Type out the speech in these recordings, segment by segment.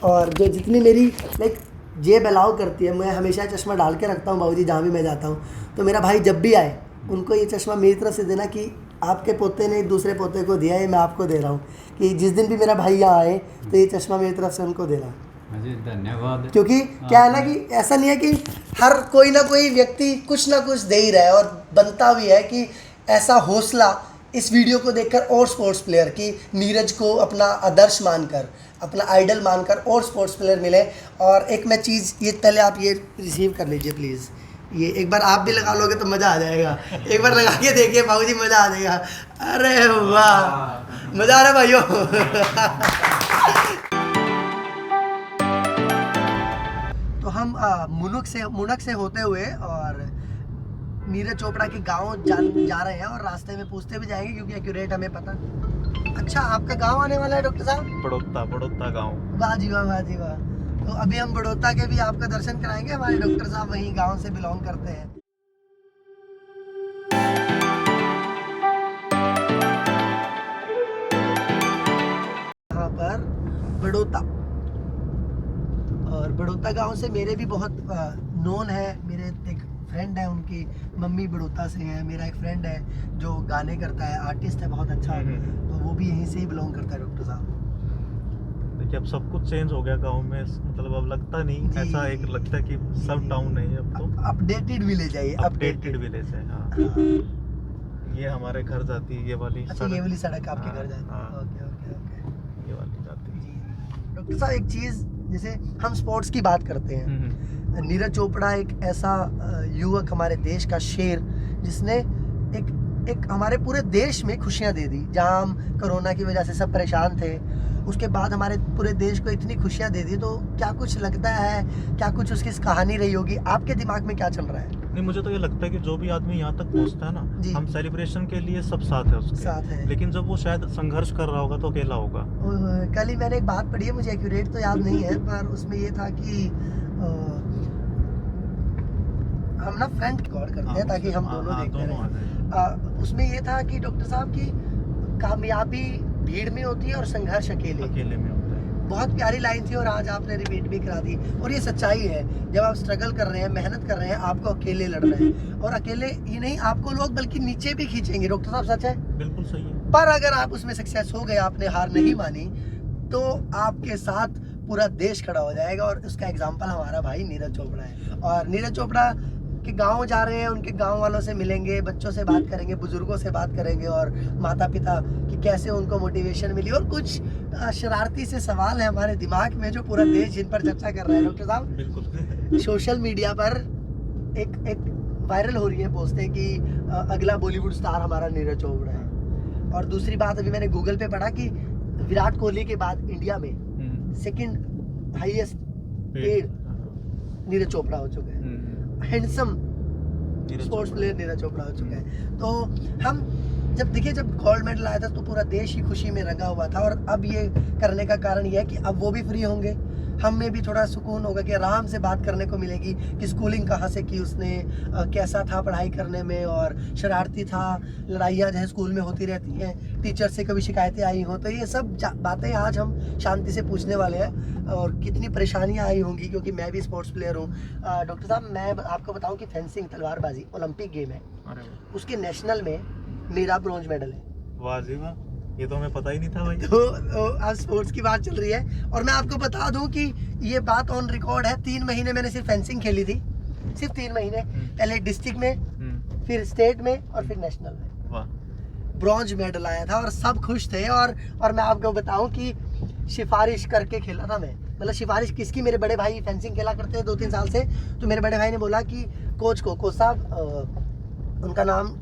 और जो जितनी मेरी लाइक जेब अलाउ करती है, मैं हमेशा चश्मा डाल के रखता हूँ बाबूजी जहाँ भी मैं जाता हूँ। तो मेरा भाई जब भी आए उनको ये चश्मा मेरी तरफ से देना कि आपके पोते ने दूसरे पोते को दिया है, मैं आपको दे रहा हूँ कि जिस दिन भी मेरा भाई यहाँ आए तो ये चश्मा मेरी तरफ से उनको देना। जी धन्यवाद। क्योंकि क्या है ना कि ऐसा नहीं है कि हर कोई ना कोई व्यक्ति कुछ ना कुछ दे ही रहा है, और बनता भी है कि ऐसा हौसला इस वीडियो को देखकर और स्पोर्ट्स प्लेयर की नीरज को अपना आदर्श मानकर, अपना आइडल मानकर और स्पोर्ट्स प्लेयर मिले। और एक मैं चीज़, ये पहले आप ये रिसीव कर लीजिए प्लीज़, ये एक बार आप भी लगा लोगे तो मज़ा आ जाएगा। एक बार लगा के देखिए बाबूजी, मज़ा आ जाएगा। अरे वाह, मज़ा आ रहा है भाइयों। तो हम मुनक से होते हुए और नीरज चोपड़ा के गांव जा रहे हैं, और रास्ते में पूछते भी जाएंगे क्योंकि एक्यूरेट हमें पता। अच्छा, आपका गांव आने वाला है डॉक्टर साहब? बड़ौदा गांव। वाह जी वाह, वाह जी वाह। तो अभी हम बड़ौदा के भी आपका दर्शन कराएंगे, हमारे डॉक्टर साहब वहीं गांव से बिलोंग करते हैं। यहाँ पर बड़ौदा, और बड़ौदा गांव से मेरे भी बहुत नोन है। मेरे एक फ्रेंड है, उनकी मम्मी बड़ौदा से है। मेरा एक फ्रेंड है जो गाने करता है, आर्टिस्ट है बहुत अच्छा, तो वो भी यहीं से ही बिलोंग करता है डॉक्टर साहब। देखिए अब सब कुछ चेंज हो गया गांव में, मतलब अब लगता नहीं ऐसा, एक लगता है कि सब टाउन नहीं है अब तो अपडेटेड विलेज है ये, अपडेटेड विलेज है। हाँ। ये हमारे घर जाती है, ये वाली अच्छा, ये वाली सड़क आपके घर जाती है। हाँ। ओके ओके ओके, ये वाली जाती है जी। डॉक्टर साहब एक चीज़, जैसे हम स्पोर्ट्स की बात करते हैं, नीरज चोपड़ा एक ऐसा युवक, हमारे देश का शेर, जिसने एक हमारे पूरे देश में खुशियां दे दी। जहां हम कोरोना की वजह से सब परेशान थे, उसके बाद हमारे पूरे देश को इतनी खुशियां दे दी। तो क्या कुछ लगता है, क्या कुछ उसकी कहानी रही होगी, आपके दिमाग में क्या चल रहा है? नहीं, मुझे तो ये लगता है कि जो भी आदमी यहाँ तक पहुँचता है ना, हम सेलिब्रेशन के लिए सब साथ है उसके साथ है, लेकिन जब वो शायद संघर्ष कर रहा होगा तो अकेला होगा। कल ही मैंने एक बात पढ़ी है, मुझे एक्यूरेट तो याद नहीं है, पर उसमें ये था कि हम ना फ्रंट रिकॉर्ड करते हैं ताकि हम दोनों देखते रहें। उसमें ये था कि डॉक्टर साहब की कामयाबी भीड़ में होती है और संघर्ष अकेले में होता है। बहुत प्यारी लाइन थी, और आज आपने रिपीट भी करा दी। और ये सच्चाई है, जब आप स्ट्रगल कर रहे हैं, मेहनत कर रहे हैं, आपको अकेले लड़ना है, और अकेले ही नहीं, आपको लोग बल्कि नीचे भी खींचेंगे। डॉक्टर साहब सच है? बिल्कुल सही है। पर अगर आप उसमें सक्सेस हो गए, आपने हार नहीं मानी, तो आपके साथ पूरा देश खड़ा हो जाएगा। और उसका एग्जाम्पल हमारा भाई नीरज चोपड़ा है। और नीरज चोपड़ा के गांव जा रहे हैं, उनके गांव वालों से मिलेंगे, बच्चों से बात करेंगे, बुजुर्गों से बात करेंगे, और माता पिता कि कैसे उनको मोटिवेशन मिली। और कुछ शरारती से सवाल है हमारे दिमाग में जो पूरा देश जिन पर चर्चा कर रहा है डॉक्टर साहब। बिल्कुल। सोशल मीडिया पर एक वायरल हो रही है पोस्टें कि अगला बॉलीवुड स्टार हमारा नीरज चोपड़ा है। और दूसरी बात, अभी मैंने गूगल पे पढ़ा कि विराट कोहली के बाद इंडिया में second highest paid Neeraj Chopra हो चुका है। Handsome sports player Neeraj Chopra हो चुका है। तो हम जब गोल्ड मेडल आया था तो पूरा देश ही खुशी में रंगा हुआ था। और अब ये करने का कारण ये है कि अब वो भी फ्री होंगे, हम में भी थोड़ा सुकून होगा कि आराम से बात करने को मिलेगी कि स्कूलिंग कहाँ से की उसने, कैसा था पढ़ाई करने में, और शरारती था, लड़ाइयाँ जो है स्कूल में होती रहती हैं, टीचर से कभी शिकायतें आई हों, तो ये सब बातें आज हम शांति से पूछने वाले हैं। और कितनी परेशानियाँ आई होंगी, क्योंकि मैं भी स्पोर्ट्स प्लेयर हूँ। डॉक्टर साहब, मैं आपको बताऊँ कि फेंसिंग, तलवारबाजी ओलंपिक गेम है, उसके नेशनल में मेरा ब्रॉन्ज मेडल है। वाह जी वाह, ये तो हमें पता ही नहीं था भाई। तो आज स्पोर्ट्स की बात चल रही है, और मैं आपको बता दूं कि ये बात ऑन रिकॉर्ड है। 3 महीने मैंने सिर्फ फेंसिंग खेली थी, सिर्फ 3 महीने। पहले डिस्ट्रिक्ट में, फिर स्टेट में, और फिर नेशनल में। वाह। ब्रॉन्ज मेडल आया था और सब खुश थे। और मैं आपको बताऊं कि सिफारिश करके खेला था मैं, मतलब सिफारिश किसकी, मेरे बड़े भाई फेंसिंग खेला करते हैं 2-3 साल से। तो मेरे बड़े भाई ने बोला कि कोच साहब, उनका नाम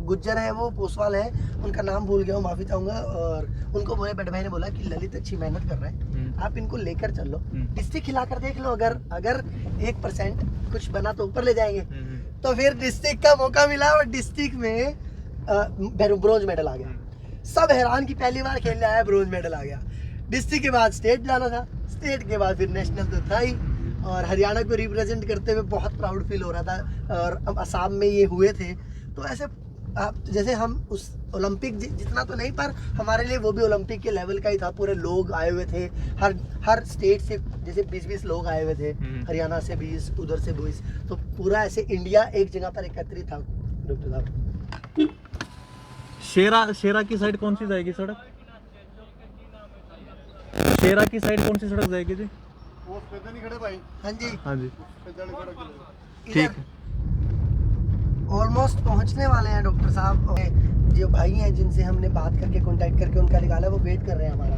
गुज्जर है, वो पोसवाल है, उनका नाम भूल गया हूँ, माफी चाहूंगा। और उनको मेरे बड़े भाई ने बोला कि ललित अच्छी मेहनत कर रहा है, आप इनको लेकर चल लो, डिस्ट्रिक्ट खिलाकर देख लो, अगर 1% कुछ बना तो ऊपर ले जाएंगे। तो फिर डिस्ट्रिक्ट का मौका मिला और डिस्ट्रिक्ट में ब्रोंज मेडल आ गया। सब हैरान की पहली बार खेलने आया, ब्रोंज मेडल आ गया। डिस्ट्रिक्ट के बाद स्टेट जाना था, स्टेट के बाद फिर नेशनल तो था ही। और हरियाणा को रिप्रेजेंट करते हुए बहुत प्राउड फील हो रहा था। और अब असम में ये हुए थे, तो ऐसे आप जैसे हम उस ओलंपिक जितना तो नहीं, पर हमारे लिए वो भी ओलंपिक के लेवल का ही था। पूरे लोग आए हुए थे, हर स्टेट से जैसे 20-20 लोग आए हुए थे, हरियाणा से 20, उधर से 20, तो पूरा ऐसे इंडिया एक जगह पर एकत्रित था डॉक्टर साहब। शेरा की साइड कौन सी जाएगी सड़क? शेरा की साइड कौन सी सड़क जाएगी जी? वो पैदल नहीं खड़े भाई, हाँ जी, हाँ जी, पैदल खड़ा किलो। ठीक है। ऑलमोस्ट पहुंचने वाले हैं डॉक्टर साहब। और जो भाई हैं जिनसे हमने बात करके कांटेक्ट करके उनका निकाला, वो वेट कर रहे हैं हमारा।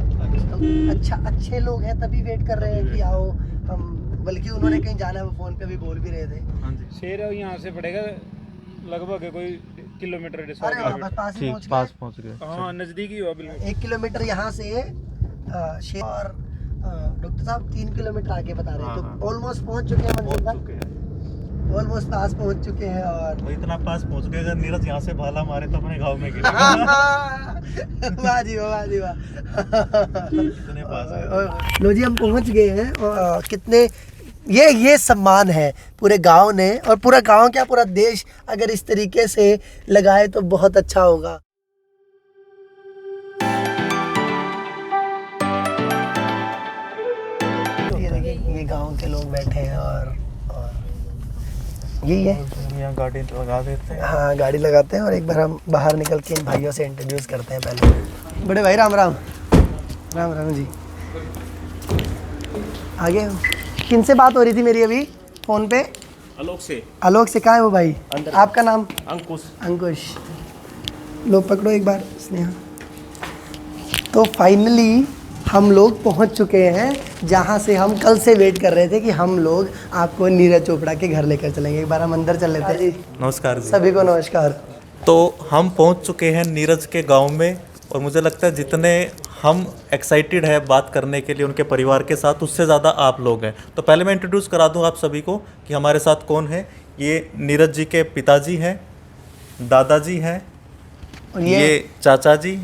तो अच्छे लोग हैं तभी वेट कर रहे हैं कि आओ हम, बल्कि उन्होंने कहीं जाना है, वो फोन पे भी बोल भी रहे थे। हाँ जी, शेर यहाँ से पड़ेगा लगभग कोई किलोमीटर अरे वाह, बस पास ही ठीक, पहुंच पास गए। पहुंच गए। हाँ नजदीक ही हुआ बिल्कुल। 1 किलोमीटर यहाँ से शेर, और डॉक्टर साहब 3 किलोमीटर आगे बता रहे हैं। हाँ, तो ऑलमोस्ट पहुंच चुके हैं मंजिल पहुंच चुके हैं, पर, ऑलमोस्ट पास पहुंच चुके हैं। और तो इतना पास पहुंच गए, अगर नीरज यहाँ से भाला मारे तो अपने गाँव में गिरे। वाह जी वाह, वाह जी वाह। इतने पास है। लो जी, हम पहुंच गए हैं। और कितने ये सम्मान है पूरे गांव ने, और पूरा गांव क्या, पूरा देश अगर इस तरीके से लगाए तो बहुत अच्छा होगा। ये देखिए, ये गांव के लोग बैठे हैं और यही है। यहाँ गाड़ी लगा देते हैं। हाँ, गाड़ी लगाते हैं और एक बार हम बाहर निकल के इन भाइयों से इंट्रोड्यूस करते हैं। पहले बड़े भाई, राम राम। राम राम जी। आगे किनसे बात हो रही थी मेरी अभी फ़ोन पे? आलोक से। आलोक से। कहाँ है वो भाई? आपका नाम? अंकुश। अंकुश। लो पकड़ो एक बार स्नेहा। तो फाइनली हम लोग पहुंच चुके हैं जहां से हम कल से वेट कर रहे थे कि हम लोग आपको नीरज चोपड़ा के घर लेकर चलेंगे। एक बार हम अंदर चल लेते हैं जी। नमस्कार जी। सभी को नमस्कार। तो हम पहुंच चुके हैं नीरज के गांव में, और मुझे लगता है जितने हम एक्साइटेड है बात करने के लिए उनके परिवार के साथ, उससे ज़्यादा आप लोग हैं। तो पहले मैं इंट्रोड्यूस करा दूं आप सभी को कि हमारे साथ कौन है। ये नीरज जी के पिताजी हैं, दादाजी हैं, और ये चाचा जी,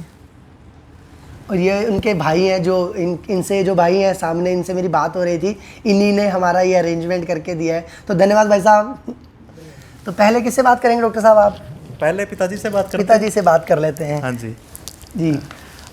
और ये उनके भाई हैं, जो इनसे जो भाई हैं सामने, इनसे मेरी बात हो रही थी, इन्हीं ने हमारा ये अरेंजमेंट करके दिया है। तो धन्यवाद भाई साहब। तो पहले किससे बात करेंगे डॉक्टर साहब? आप पहले पिताजी से बात करते हैं। पिताजी से बात कर लेते हैं। हाँ जी। जी।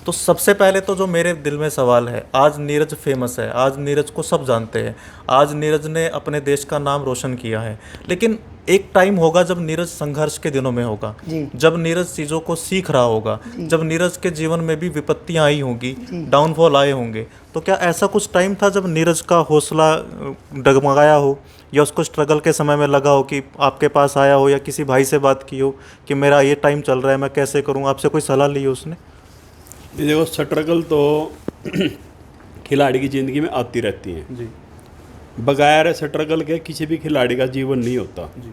तो सबसे पहले तो जो मेरे दिल में सवाल है, आज नीरज फेमस है, आज नीरज को सब जानते हैं, आज नीरज ने अपने देश का नाम रोशन किया है, लेकिन एक टाइम होगा जब नीरज संघर्ष के दिनों में होगा, जी। जब नीरज चीज़ों को सीख रहा होगा, जब नीरज के जीवन में भी विपत्तियां आई होंगी, डाउनफॉल आए होंगे। तो क्या ऐसा कुछ टाइम था जब नीरज का हौसला डगमगाया हो, या उसको स्ट्रगल के समय में लगा हो कि आपके पास आया हो, या किसी भाई से बात की हो कि मेरा ये टाइम चल रहा है, मैं कैसे करूँ, आपसे कोई सलाह ली हो उसने? ये देखो, स्ट्रगल तो खिलाड़ी की ज़िंदगी में आती रहती हैं जी। बगैर स्ट्रगल के किसी भी खिलाड़ी का जीवन नहीं होता जी।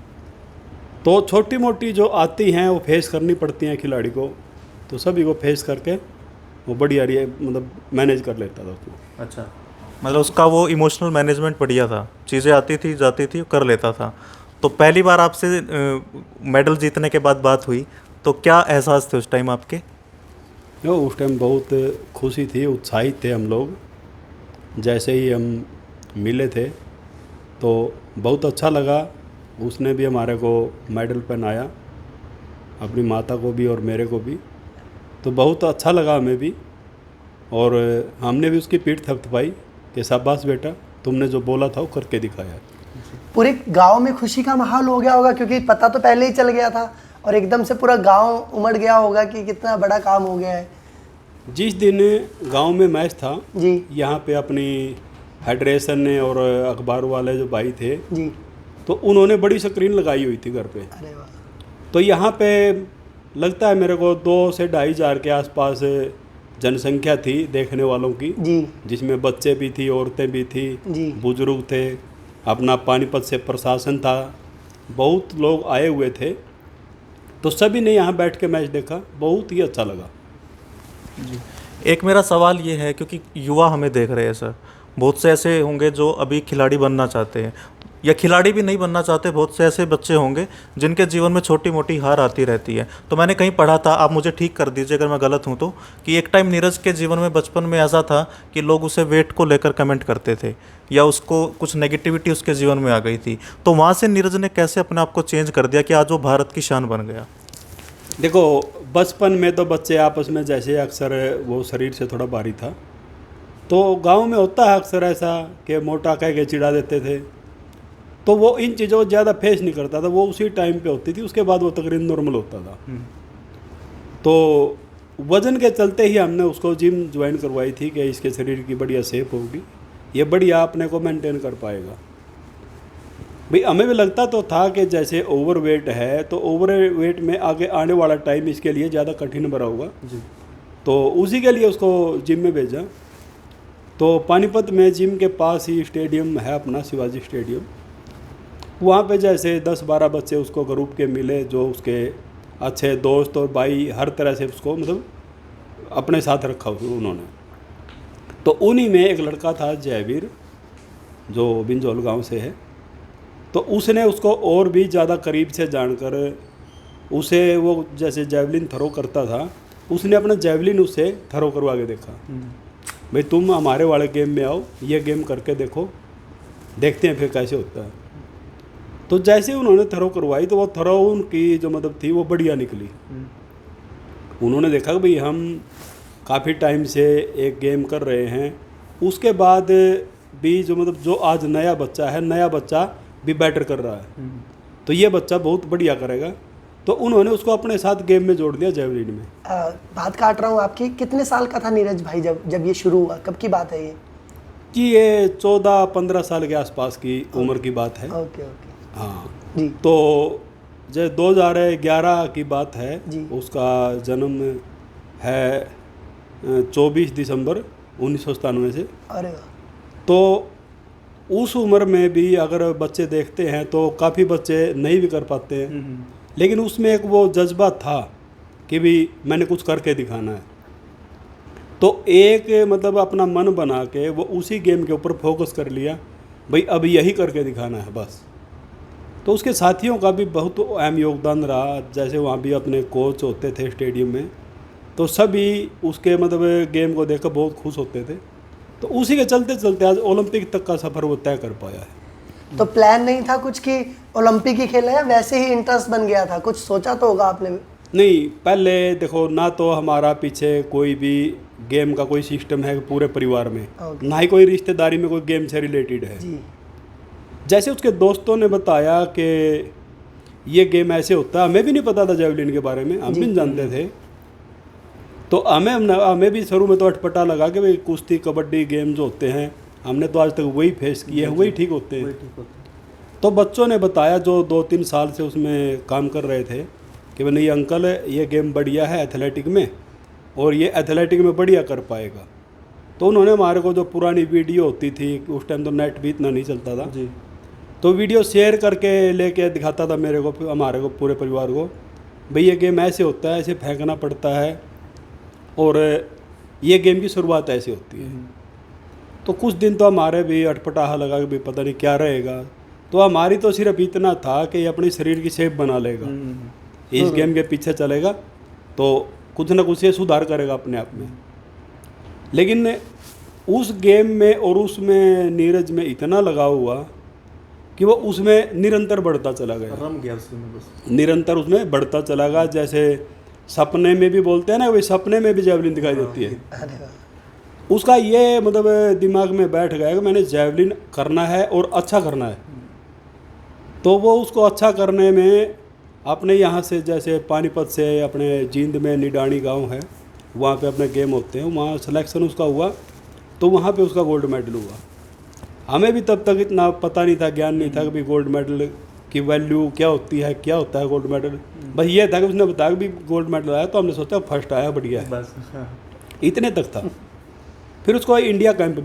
तो छोटी मोटी जो आती हैं वो फेस करनी पड़ती हैं खिलाड़ी को, तो सभी को फेस करके वो बढ़िया मतलब मैनेज कर लेता था उसको। अच्छा, मतलब उसका वो इमोशनल मैनेजमेंट बढ़िया था, चीज़ें आती थी जाती थी कर लेता था। तो पहली बार आपसे मेडल जीतने के बाद बात हुई, तो क्या एहसास थे उस टाइम आपके? उस टाइम बहुत खुशी थी, उत्साहित थे हम लोग। जैसे ही हम मिले थे तो बहुत अच्छा लगा। उसने भी हमारे को मेडल पहनाया, अपनी माता को भी और मेरे को भी, तो बहुत अच्छा लगा हमें भी। और हमने भी उसकी पीठ थपथपाई कि शाबाश बेटा, तुमने जो बोला था वो करके दिखाया। पूरे गांव में खुशी का माहौल हो गया होगा, क्योंकि पता तो पहले ही चल गया था, और एकदम से पूरा गांव उमड़ गया होगा कि कितना बड़ा काम हो गया है। जिस दिन गांव में मैच था जी। यहाँ पे अपनी फेडरेशन ने और अखबार वाले जो भाई थे जी। तो उन्होंने बड़ी स्क्रीन लगाई हुई थी घर पे। अरे वाह। तो यहाँ पे लगता है मेरे को 2 से 2.5 हज़ार के आसपास जनसंख्या थी देखने वालों की जी। जिसमें बच्चे भी थी, औरतें भी थी, जी। बुजुर्ग थे, अपना पानीपत से प्रशासन था, बहुत लोग आए हुए थे। तो सभी ने यहाँ बैठ के मैच देखा, बहुत ही अच्छा लगा जी। एक मेरा सवाल ये है, क्योंकि युवा हमें देख रहे हैं सर, बहुत से ऐसे होंगे जो अभी खिलाड़ी बनना चाहते हैं, या खिलाड़ी भी नहीं बनना चाहते, बहुत से ऐसे बच्चे होंगे जिनके जीवन में छोटी मोटी हार आती रहती है। तो मैंने कहीं पढ़ा था, आप मुझे ठीक कर दीजिए अगर मैं गलत हूँ तो, कि एक टाइम नीरज के जीवन में बचपन में ऐसा था कि लोग उसे वेट को लेकर कमेंट करते थे, या उसको कुछ नेगेटिविटी उसके जीवन में आ गई थी। तो वहाँ से नीरज ने कैसे अपने आप को चेंज कर दिया कि आज वो भारत की शान बन गया? देखो बचपन में तो बच्चे आपस में जैसे अक्सर वो शरीर से थोड़ा भारी था, तो गांव में होता है अक्सर ऐसा कि मोटा कह के चिढ़ा देते थे, तो वो इन चीज़ों को ज़्यादा फेस नहीं करता था, वो उसी टाइम पे होती थी, उसके बाद वो तकरीबन नॉर्मल होता था। तो वज़न के चलते ही हमने उसको जिम ज्वाइन करवाई थी कि इसके शरीर की बढ़िया शेप होगी, ये बढ़िया अपने को मेंटेन कर पाएगा। भाई हमें भी लगता तो था कि जैसे ओवरवेट है तो ओवरवेट में आगे आने वाला टाइम इसके लिए ज़्यादा कठिन भरा होगा जी। तो उसी के लिए उसको जिम में भेजा। तो पानीपत में जिम के पास ही स्टेडियम है अपना, शिवाजी स्टेडियम, वहाँ पे जैसे 10-12 बच्चे उसको ग्रुप के मिले जो उसके अच्छे दोस्त और भाई, हर तरह से उसको मतलब अपने साथ रखा उन्होंने। तो उन्हीं में एक लड़का था जयवीर, जो बिंजोल गांव से है, तो उसने उसको और भी ज़्यादा करीब से जानकर उसे, वो जैसे जैवलिन थ्रो करता था, उसने अपना जैवलिन उससे थ्रो करवा के देखा। भाई तुम हमारे वाले गेम में आओ, ये गेम करके देखो, देखते हैं फिर कैसे होता है। तो जैसे ही उन्होंने थ्रो करवाई तो वो थ्रो उनकी जो मतलब थी वो बढ़िया निकली। उन्होंने देखा कि भाई हम काफ़ी टाइम से एक गेम कर रहे हैं, उसके बाद भी जो मतलब जो आज नया बच्चा भी बेटर कर रहा है, तो ये बच्चा बहुत बढ़िया करेगा। तो उन्होंने उसको अपने साथ गेम में जोड़ दिया जैवलिन में। बात काट रहा हूँ आपकी, कितने साल का था नीरज भाई जब ये शुरू हुआ, कब की बात है ये? कि ये 14-15 साल के आसपास की उम्र की बात है। ओके ओके हाँ जी। तो जो 2011 की बात है, जी। उसका जन्म है 24 दिसंबर 1997 से। अरे वाह। तो उस उम्र में भी अगर बच्चे देखते हैं तो काफ़ी बच्चे नहीं भी कर पाते हैं, लेकिन उसमें एक वो जज्बा था कि भी मैंने कुछ करके दिखाना है। तो एक मतलब अपना मन बना के वो उसी गेम के ऊपर फोकस कर लिया, भाई अब यही करके दिखाना है बस। तो उसके साथियों का भी बहुत अहम योगदान रहा, जैसे वहाँ भी अपने कोच होते थे स्टेडियम में, तो सभी उसके मतलब गेम को देखकर बहुत खुश होते थे। तो उसी के चलते चलते आज ओलंपिक तक का सफ़र वो तय कर पाया है। तो प्लान नहीं था कुछ कि ओलंपिक ही खेलना है, वैसे ही इंटरेस्ट बन गया था? कुछ सोचा तो होगा आपने? नहीं, पहले देखो ना तो हमारा पीछे कोई भी गेम का कोई सिस्टम है पूरे परिवार में, ओके। ना ही कोई रिश्तेदारी में कोई गेम से रिलेटेड है। जी। जैसे उसके दोस्तों ने बताया कि ये गेम ऐसे होता है, हमें भी नहीं पता था जैवलिन के बारे में, हम भी नहीं जानते थे। तो हमें भी शुरू में तो अटपटा लगा कि भाई कुश्ती कबड्डी गेम जो होते हैं हमने तो आज तक वही फेस किए हैं, वही ठीक होते हैं। तो बच्चों ने बताया जो 2-3 साल से उसमें काम कर रहे थे कि भाई नहीं अंकल ये गेम बढ़िया है एथलेटिक में, और ये एथलेटिक में बढ़िया कर पाएगा। तो उन्होंने हमारे को जो पुरानी वीडियो होती थी, उस टाइम तो नेट भी इतना नहीं चलता था जी। तो वीडियो शेयर करके लेके दिखाता था मेरे को, हमारे को, पूरे परिवार को, भाई ये गेम ऐसे होता है, ऐसे फेंकना पड़ता है, और ये गेम की शुरुआत ऐसे होती है। तो कुछ दिन तो हमारे भी अटपटाहा लगा कि भाई पता नहीं क्या रहेगा। तो हमारी तो सिर्फ इतना था कि ये अपनी शरीर की शेप बना लेगा, इस गेम के पीछे चलेगा तो कुछ ना कुछ ये सुधार करेगा अपने आप में। लेकिन उस गेम में और उसमें नीरज में इतना लगाव हुआ कि वो उसमें निरंतर बढ़ता चला गया, रम गया उसमें बस, निरंतर उसमें बढ़ता चला गया। जैसे सपने में भी बोलते हैं ना, वही सपने में भी जैवलिन दिखाई देती है। अरे वाह। उसका ये मतलब दिमाग में बैठ गया कि मैंने जैवलिन करना है और अच्छा करना है। तो वो उसको अच्छा करने में अपने यहाँ से, जैसे पानीपत से अपने जींद में निडानी गांव है, वहाँ पे अपने गेम होते हैं, वहाँ सिलेक्शन उसका हुआ, तो वहाँ पे उसका गोल्ड मेडल हुआ। हमें भी तब तक इतना पता नहीं था, ज्ञान नहीं था कि भाई गोल्ड मेडल की वैल्यू क्या होती है, क्या होता है गोल्ड मेडल। बस ये था कि उसने बताया कि भी गोल्ड मेडल आया, तो हमने सोचा फर्स्ट आया, बढ़िया है, बस। इतने तक था। फिर उसको इंडिया कैंप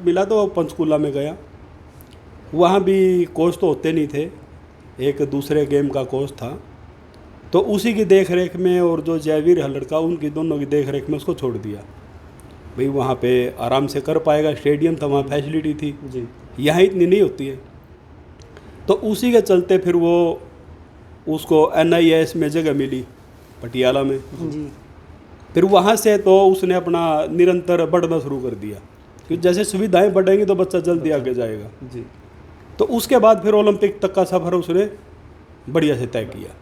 मिला तो वो पंचकूला में गया। वहाँ भी कोच तो होते नहीं थे, एक दूसरे गेम का कोच था, तो उसी की देख रेख में और जो जयवीर है लड़का, उनकी दोनों की देख रेख में उसको छोड़ दिया। भाई वहाँ पे आराम से कर पाएगा, स्टेडियम था, वहाँ फैसिलिटी थी जी। यहाँ इतनी नहीं होती है। तो उसी के चलते फिर वो उसको NIS में जगह मिली पटियाला में जी। फिर वहाँ से तो उसने अपना निरंतर बढ़ना शुरू कर दिया, क्योंकि जैसे सुविधाएं बढ़ेंगी तो बच्चा जल्दी आगे जाएगा। जी। तो उसके बाद फिर ओलंपिक तक का सफ़र उसने बढ़िया से तय किया।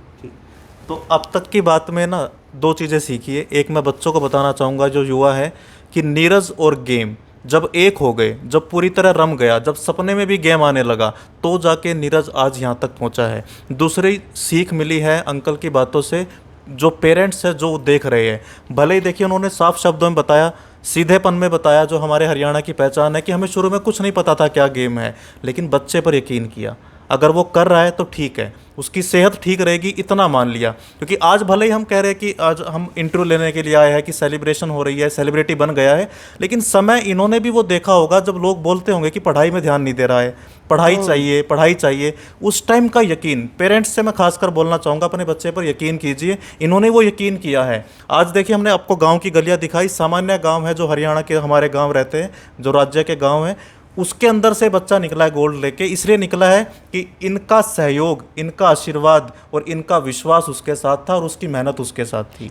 तो अब तक की बात में ना दो चीज़ें सीखी है। एक मैं बच्चों को बताना चाहूँगा जो युवा है कि नीरज और गेम जब एक हो गए, जब पूरी तरह रम गया, जब सपने में भी गेम आने लगा, तो जाके नीरज आज यहाँ तक पहुँचा है। दूसरी सीख मिली है अंकल की बातों से, जो पेरेंट्स है जो देख रहे हैं, भले ही देखिए उन्होंने साफ शब्दों में बताया, सीधेपन में बताया, जो हमारे हरियाणा की पहचान है कि हमें शुरू में कुछ नहीं पता था क्या गेम है, लेकिन बच्चे पर यकीन किया। अगर वो कर रहा है तो ठीक है, उसकी सेहत ठीक रहेगी इतना मान लिया। क्योंकि आज भले ही हम कह रहे हैं कि आज हम इंटरव्यू लेने के लिए आए हैं, कि सेलिब्रेशन हो रही है, सेलिब्रिटी बन गया है, लेकिन समय इन्होंने भी वो देखा होगा जब लोग बोलते होंगे कि पढ़ाई में ध्यान नहीं दे रहा है, पढ़ाई चाहिए, पढ़ाई चाहिए। उस टाइम का यकीन पेरेंट्स से मैं खासकर बोलना चाहूँगा, अपने बच्चे पर यकीन कीजिए। इन्होंने वो यकीन किया है। आज देखिए हमने आपको गाँव की गलियाँ दिखाई, सामान्य गाँव है जो हरियाणा के हमारे गाँव रहते हैं, जो राज्य के गाँव हैं, उसके अंदर से बच्चा निकला है गोल्ड लेके। इसलिए निकला है कि इनका सहयोग, इनका आशीर्वाद और इनका विश्वास उसके साथ था और उसकी मेहनत उसके साथ थी।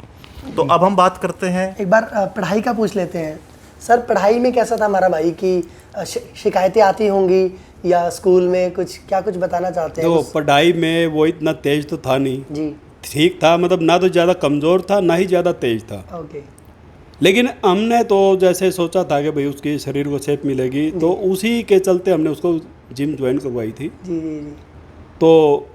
तो अब हम बात करते हैं, एक बार पढ़ाई का पूछ लेते हैं। सर पढ़ाई में कैसा था हमारा भाई की शिकायतें आती होंगी या स्कूल में कुछ बताना चाहते हैं? तो पढ़ाई में वो इतना तेज तो था नहीं जी। ठीक था, मतलब ना तो ज़्यादा कमज़ोर था ना ही ज़्यादा तेज था। ओके। लेकिन हमने तो जैसे सोचा था कि भाई उसके शरीर को शेप मिलेगी, तो उसी के चलते हमने उसको जिम ज्वाइन करवाई थी। जी जी जी। तो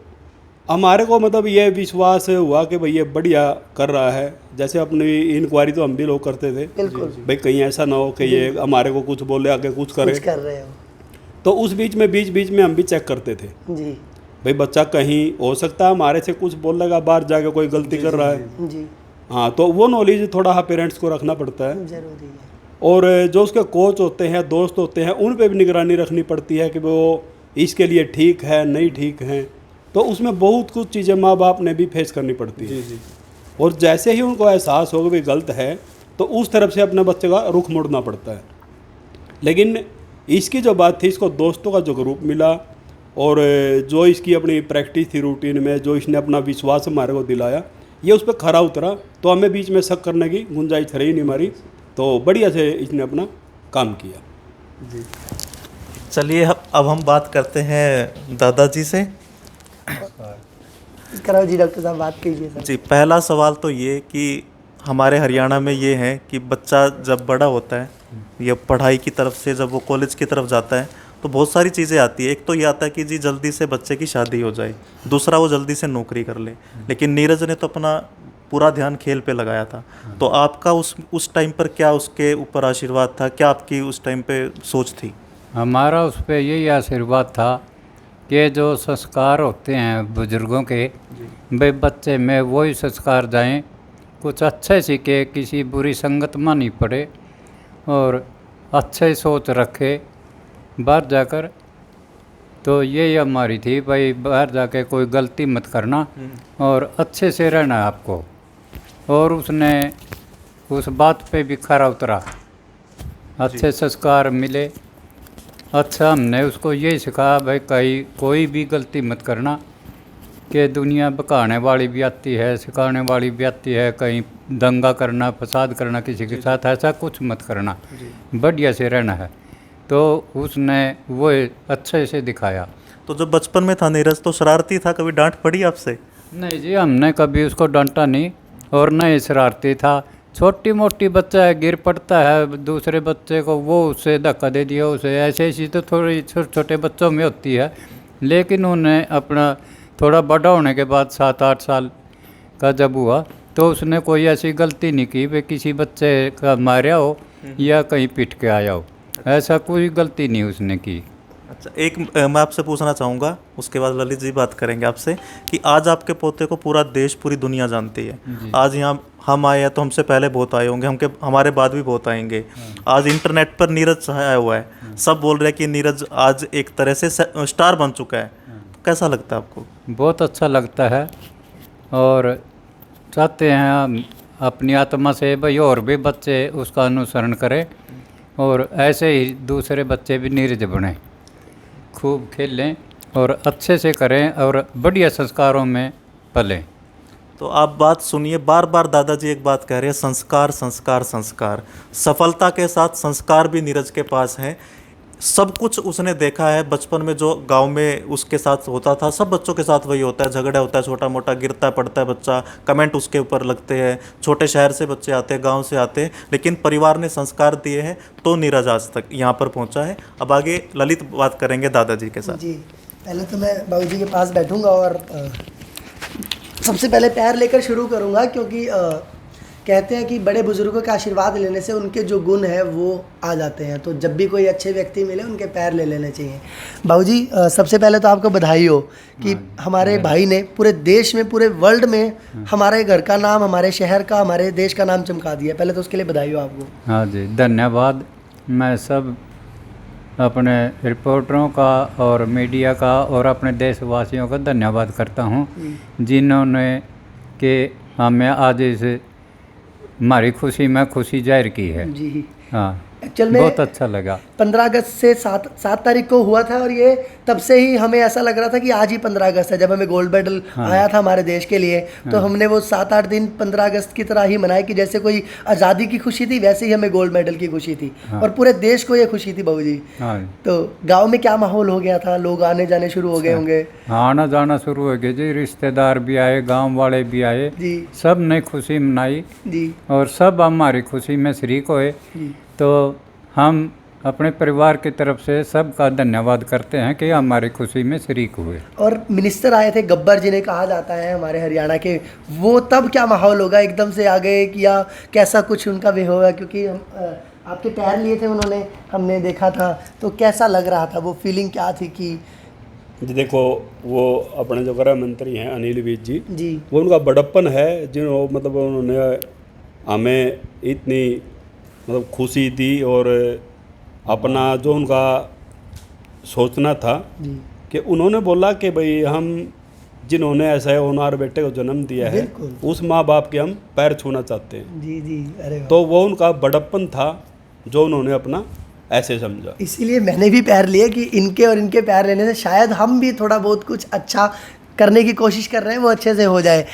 हमारे को मतलब ये विश्वास हुआ कि भाई ये बढ़िया कर रहा है। जैसे अपनी इंक्वायरी तो हम भी लोग करते थे, बिल्कुल। भाई कहीं ऐसा ना हो कि ये हमारे को कुछ बोले आगे कुछ करे। कुछ कर रहे हो। तो उस बीच में हम भी चेक करते थे, जी भाई बच्चा कहीं हो सकता है हमारे से कुछ बोलेगा, बाहर जाके कोई गलती कर रहा है। जी। हाँ, तो वो नॉलेज थोड़ा पेरेंट्स को रखना पड़ता है। जरूरी है। और जो उसके कोच होते हैं, दोस्त होते हैं, उन पे भी निगरानी रखनी पड़ती है कि वो इसके लिए ठीक है नहीं ठीक है। तो उसमें बहुत कुछ चीज़ें माँ बाप ने भी फेस करनी पड़ती है। जी। और जैसे ही उनको एहसास होगा भी गलत है, तो उस तरफ से अपने बच्चे का रुख मोड़ना पड़ता है। लेकिन इसकी जो बात थी, इसको दोस्तों का जो ग्रुप मिला और जो इसकी अपनी प्रैक्टिस थी रूटीन में, जो इसने अपना विश्वास हमारे को दिलाया, ये उस पर खरा उतरा, तो हमें बीच में शक करने की गुंजाइश रही नहीं हमारी। तो बढ़िया से इसने अपना काम किया। जी चलिए अब हम बात करते हैं दादाजी से। कराओ जी, डॉक्टर साहब बात कीजिए सर। जी, पहला सवाल तो ये कि हमारे हरियाणा में ये है कि बच्चा जब बड़ा होता है या पढ़ाई की तरफ से जब वो कॉलेज की तरफ जाता है, तो बहुत सारी चीज़ें आती है। एक तो ये आता है कि जी जल्दी से बच्चे की शादी हो जाए, दूसरा वो जल्दी से नौकरी कर ले। लेकिन नीरज ने तो अपना पूरा ध्यान खेल पे लगाया था। तो आपका उस टाइम पर क्या उसके ऊपर आशीर्वाद था, क्या आपकी उस टाइम पे सोच थी? हमारा उस पर यही आशीर्वाद था कि जो संस्कार होते हैं बुज़ुर्गों के, वे बच्चे में वही संस्कार जाएं, कुछ अच्छे सीखे, किसी बुरी संगत में नहीं पड़े और अच्छे सोच रखे बाहर जाकर। तो यही हमारी थी, भाई बाहर जाके कोई गलती मत करना और अच्छे से रहना है आपको। और उसने उस बात पे भी खरा उतरा, अच्छे संस्कार मिले। अच्छा, हमने उसको ये सिखाया भाई कोई भी गलती मत करना, कि दुनिया भकाने वाली भी आती है, सिखाने वाली भी आती है। कहीं दंगा करना, फसाद करना किसी के साथ, ऐसा कुछ मत करना, बढ़िया से रहना है। तो उसने वो अच्छे से दिखाया। तो जब बचपन में था नीरज तो शरारती था, कभी डांट पड़ी आपसे? नहीं जी, हमने कभी उसको डांटा नहीं और न ही शरारती था। छोटी मोटी बच्चा है, गिर पड़ता है दूसरे बच्चे को, वो उससे धक्का दे दिया, उसे ऐसे चीज़ तो थोड़ी छोटे बच्चों में होती है। लेकिन उन्हें अपना थोड़ा बड़ा होने के बाद 7-8 साल का जब हुआ, तो उसने कोई ऐसी गलती नहीं की वे किसी बच्चे का मारा हो या कहीं पीट के आया हो, ऐसा कोई गलती नहीं उसने की। अच्छा, एक मैं आपसे पूछना चाहूँगा, उसके बाद ललित जी बात करेंगे आपसे, कि आज आपके पोते को पूरा देश, पूरी दुनिया जानती है। आज यहाँ हम आए हैं तो हमसे पहले बहुत आए होंगे, हमारे बाद भी बहुत आएंगे। आज इंटरनेट पर नीरज आया हुआ है, सब बोल रहे हैं कि नीरज आज एक तरह से स्टार बन चुका है। तो कैसा लगता है आपको? बहुत अच्छा लगता है और चाहते हैं हम अपनी आत्मा से भाई और भी बच्चे उसका अनुसरण करें और ऐसे ही दूसरे बच्चे भी नीरज बने, खूब खेलें और अच्छे से करें और बढ़िया संस्कारों में पलें। तो आप बात सुनिए, बार बार दादाजी एक बात कह रहे हैं, संस्कार संस्कार संस्कार। सफलता के साथ संस्कार भी नीरज के पास हैं। सब कुछ उसने देखा है बचपन में, जो गांव में उसके साथ होता था सब बच्चों के साथ वही होता है, झगड़ा होता है, छोटा मोटा गिरता पड़ता है बच्चा, कमेंट उसके ऊपर लगते हैं, छोटे शहर से बच्चे आते हैं, गांव से आते हैं, लेकिन परिवार ने संस्कार दिए हैं तो नीरज आज तक यहाँ पर पहुँचा है। अब आगे ललित बात करेंगे दादाजी के साथ। जी, पहले तो मैं बाबूजी के पास बैठूंगा और सबसे पहले पैर लेकर शुरू करूंगा, क्योंकि कहते हैं कि बड़े बुजुर्गों का आशीर्वाद लेने से उनके जो गुण है वो आ जाते हैं, तो जब भी कोई अच्छे व्यक्ति मिले उनके पैर ले लेने चाहिए। बाबूजी सबसे पहले तो आपको बधाई हो कि हमारे भाई ने पूरे देश में, पूरे वर्ल्ड में हमारे घर का नाम, हमारे शहर का, हमारे देश का नाम चमका दिया। पहले तो उसके लिए बधाई हो आपको। हाँ जी, धन्यवाद। मैं सब अपने रिपोर्टरों का और मीडिया का और अपने देशवासियों का धन्यवाद करता हूँ, जिन्होंने कि हमें आज इस हमारी खुशी में खुशी जाहिर की है। जी, हाँ, एक्चुअल में बहुत अच्छा लगा। 15 अगस्त से 7 तारीख को हुआ था, और ये तब से ही हमें ऐसा लग रहा था कि आज ही 15 अगस्त है। जब हमें गोल्ड मेडल आया था हमारे देश के लिए, तो हमने वो 7-8 दिन 15 अगस्त की तरह ही मनाए कि जैसे कोई आज़ादी की खुशी थी, वैसे ही हमें गोल्ड मेडल की खुशी थी। और पूरे देश को ये खुशी थी बाबूजी। हाँ, तो गांव में क्या माहौल हो गया था? लोग आने जाने शुरू हो गए होंगे? आना जाना शुरू हो गया जी, रिश्तेदार भी आए, गांव वाले भी आए, जी सब ने खुशी मनाई जी और सब हमारी खुशी में शरीक हुए। तो हम अपने परिवार की तरफ से सबका धन्यवाद करते हैं कि हमारी खुशी में शरीक हुए। और मिनिस्टर आए थे, गब्बर जिन्हें कहा जाता है हमारे हरियाणा के, वो तब क्या माहौल होगा? एकदम से आ गए कि या कैसा कुछ उनका भी होगा? क्योंकि हम आपके पैर लिए थे उन्होंने, हमने देखा था, तो कैसा लग रहा था? वो फीलिंग क्या थी कि जी देखो, वो अपने जो गृह मंत्री हैं अनिल विज जी, जी वो उनका बड़प्पन है, जिन्हों मतलब उन्होंने हमें इतनी मतलब खुशी दी, और अपना जो उनका सोचना था जी कि उन्होंने बोला कि भाई हम जिन्होंने ऐसा होनहार बेटे को जन्म दिया है, बिल्कुल। उस माँ बाप के हम पैर छूना चाहते हैं। जी जी, अरे वाह। तो वो उनका बड़प्पन था जो उन्होंने अपना ऐसे समझा। इसीलिए मैंने भी पैर लिए कि इनके और इनके पैर लेने से शायद हम भी थोड़ा बहुत कुछ अच्छा करने की कोशिश कर रहे हैं, वो अच्छे से हो जाए।